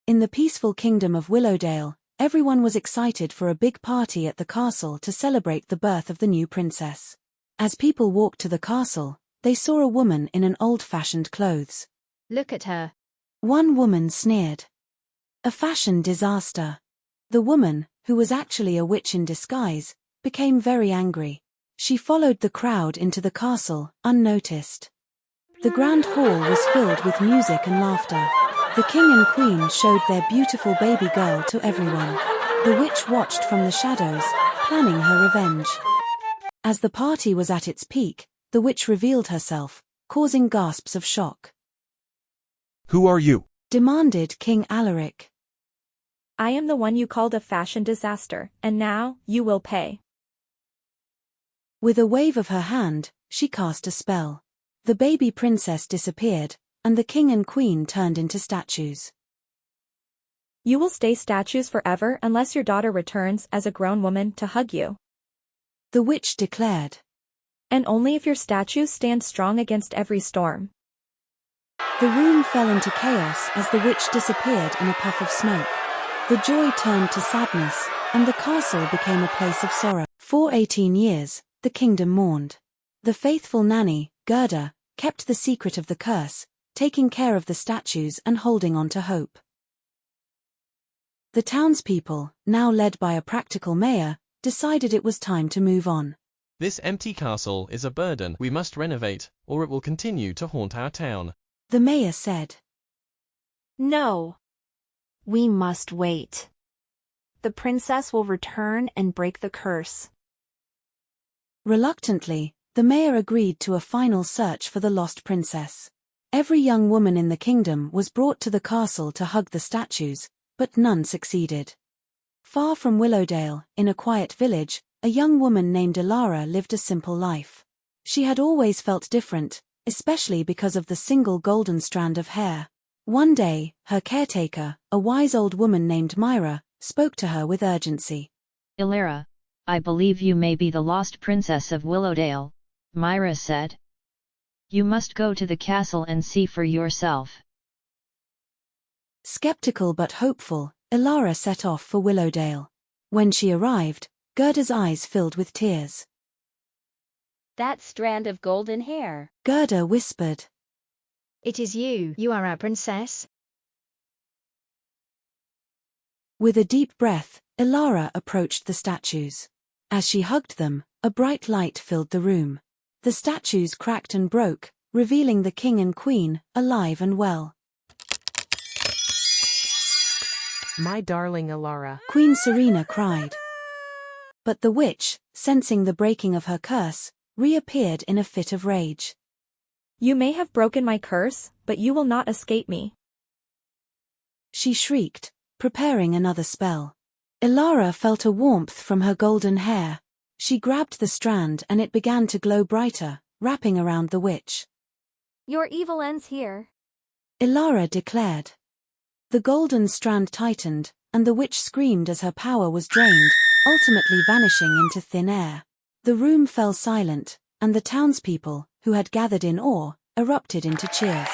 In the peaceful kingdom of Willowdale, everyone was excited for a big party at the castle to celebrate the birth of the new princess. As people walked to the castle, they saw a woman in an old-fashioned clothes. Look at her. One woman sneered. A fashion disaster. The woman, who was actually a witch in disguise, became very angry. She followed the crowd into the castle, unnoticed. The grand hall was filled with music and laughter. The king and queen showed their beautiful baby girl to everyone. The witch watched from the shadows, planning her revenge. As the party was at its peak, the witch revealed herself, causing gasps of shock. Who are you? Demanded King Alaric. I am the one you called a fashion disaster, and now, you will pay. With a wave of her hand, she cast a spell. The baby princess disappeared, and the king and queen turned into statues. You will stay statues forever unless your daughter returns as a grown woman to hug you. The witch declared. And only if your statues stand strong against every storm. The room fell into chaos as the witch disappeared in a puff of smoke. The joy turned to sadness, and the castle became a place of sorrow. For 18 years, the kingdom mourned. The faithful nanny, Gerda, kept the secret of the curse, taking care of the statues and holding on to hope. The townspeople, now led by a practical mayor, decided it was time to move on. This empty castle is a burden we must renovate, or it will continue to haunt our town. The mayor said. No. We must wait. The princess will return and break the curse. Reluctantly, the mayor agreed to a final search for the lost princess. Every young woman in the kingdom was brought to the castle to hug the statues, but none succeeded. Far from Willowdale, in a quiet village, a young woman named Elara lived a simple life. She had always felt different, especially because of the single golden strand of hair. One day, her caretaker, a wise old woman named Myra, spoke to her with urgency. Elara, I believe you may be the lost princess of Willowdale, Myra said. You must go to the castle and see for yourself. Skeptical but hopeful, Elara set off for Willowdale. When she arrived, Gerda's eyes filled with tears. That strand of golden hair. Gerda whispered. It is you. You are our princess. With a deep breath, Elara approached the statues. As she hugged them, a bright light filled the room. The statues cracked and broke, revealing the king and queen, alive and well. My darling Elara, Queen Serena cried. But the witch, sensing the breaking of her curse, reappeared in a fit of rage. You may have broken my curse, but you will not escape me. She shrieked, preparing another spell. Elara felt a warmth from her golden hair. She grabbed the strand and it began to glow brighter, wrapping around the witch. Your evil ends here. Elara declared. The golden strand tightened, and the witch screamed as her power was drained, ultimately vanishing into thin air. The room fell silent, and the townspeople, who had gathered in awe, erupted into cheers.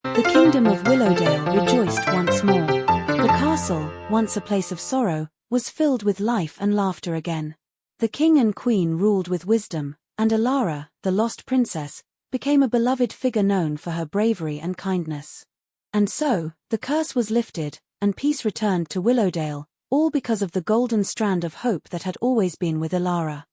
The kingdom of Willowdale rejoiced once more. The castle, once a place of sorrow, was filled with life and laughter again. The king and queen ruled with wisdom, and Elara, the lost princess, became a beloved figure known for her bravery and kindness. And so, the curse was lifted, and peace returned to Willowdale, all because of the golden strand of hope that had always been with Elara.